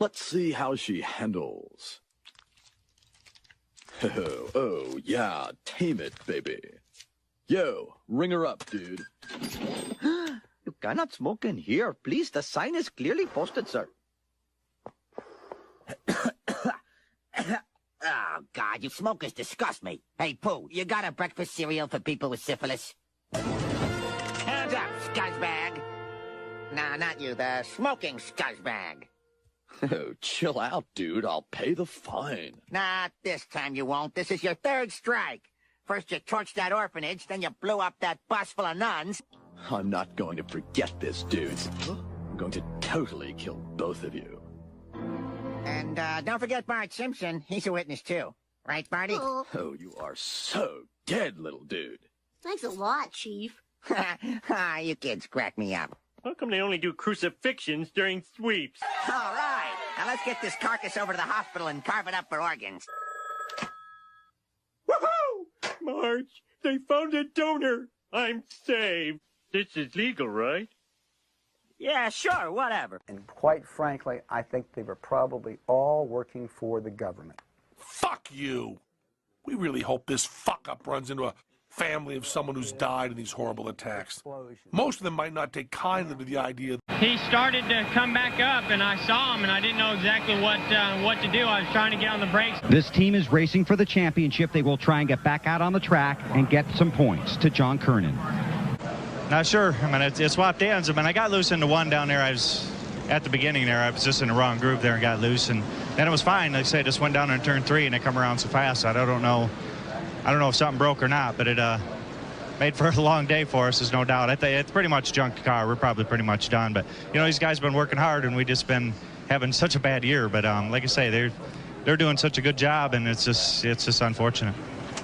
Let's see how she handles. Oh, yeah, tame it, baby. Yo, ring her up, dude. You cannot smoke in here. Please, the sign is clearly posted, sir. Oh, God, you smokers disgust me. Hey, Pooh, you got a breakfast cereal for people with syphilis? Hands up, scuzzbag. Nah, not you, the smoking scuzzbag. Oh, chill out, dude. I'll pay the fine. Not this time you won't. This is your third strike. First you torched that orphanage, then you blew up that bus full of nuns. I'm not going to forget this, dudes. I'm going to totally kill both of you. And don't forget Bart Simpson. He's a witness, too. Right, Barty? Oh, you are so dead, little dude. Thanks a lot, Chief. You kids crack me up. How come they only do crucifixions during sweeps? All right. Now let's get this carcass over to the hospital and carve it up for organs. Woohoo! Marge, they found a donor. I'm saved. This is legal, right? Yeah, sure, whatever. And quite frankly, I think they were probably all working for the government. Fuck you! We really hope this fuck-up runs into a family of someone who's died in these horrible attacks. Most of them might not take kindly to the idea. He started to come back up, and I saw him, and I didn't know exactly what to do. I was trying to get on the brakes. This team is racing for the championship. They will try and get back out on the track and get some points. To John Kernan. Not sure. I mean, it swapped ends. I mean, I got loose into one down there. I was at the beginning there. I was just in the wrong groove there and got loose, and then it was fine. Like I say, I just went down in turn 3, and it come around so fast. I don't know if something broke or not, but it made for a long day for us, there's no doubt. I think it's pretty much junked car. We're probably pretty much done. But you know, these guys have been working hard, and we just been having such a bad year. But like I say, they're doing such a good job, and it's just unfortunate.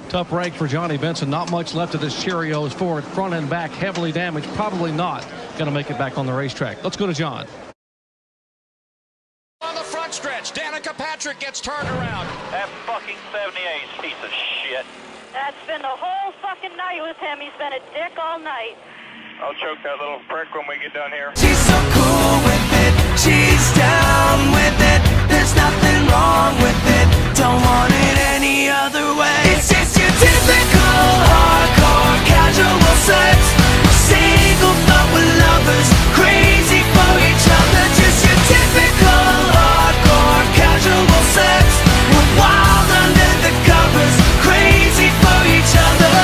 Tough break for Johnny Benson. Not much left of this Cheerios forward, front and back, heavily damaged. Probably not going to make it back on the racetrack. Let's go to John. On the front stretch, Danica Patrick gets turned around. That fucking 78 piece of shit. That's been the whole fucking night with him. He's been a dick all night. I'll choke that little prick when we get done here. She's so cool with it. She's down with it. There's nothing wrong with it. Don't want it any other way. It's just your typical hardcore casual sex. Single but with lovers, crazy for each other. Just your typical hardcore casual sex. We're wild under the covers, crazy for each other.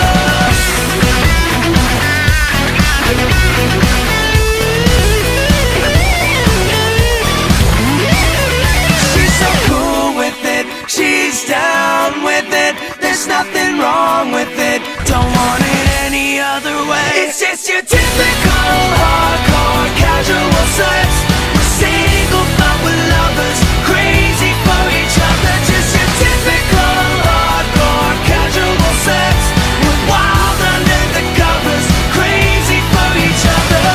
She's so cool with it, she's down with it. There's nothing wrong with it. Don't want it any other way. It's just your typical hardcore casual sex. We're single but we're lovers, crazy for each other. Just your typical hardcore casual sex. We're wild under the covers, crazy for each other.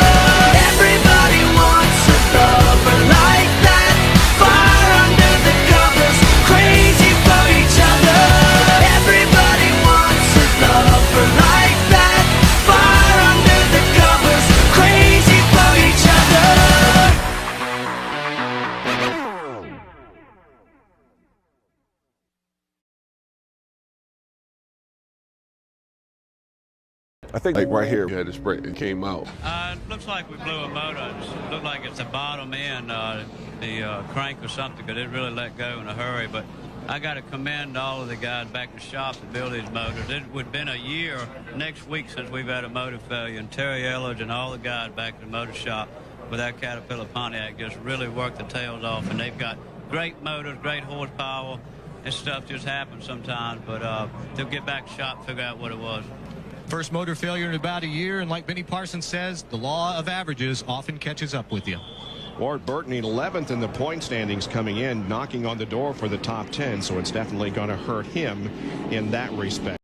Everybody wants a lover like that. Fire under the covers, crazy for each other. Everybody wants a lover like that. Fire under the covers, crazy for each other. I think like right here, we had this break and came out. It looks like we blew a motor. It looked like it's the bottom end, the crank or something, because it really let go in a hurry. But I got to commend all of the guys back in the shop that build these motors. It would have been a year next week since we've had a motor failure, and Terry Ellard and all the guys back in the motor shop with that Caterpillar Pontiac just really worked the tails off, and they've got great motors, great horsepower. This stuff just happens sometimes, but they'll get back to the shop and figure out what it was. First motor failure in about a year, and like Benny Parsons says, the law of averages often catches up with you. Ward Burton 11th in the point standings coming in, knocking on the door for the top 10, so it's definitely going to hurt him in that respect.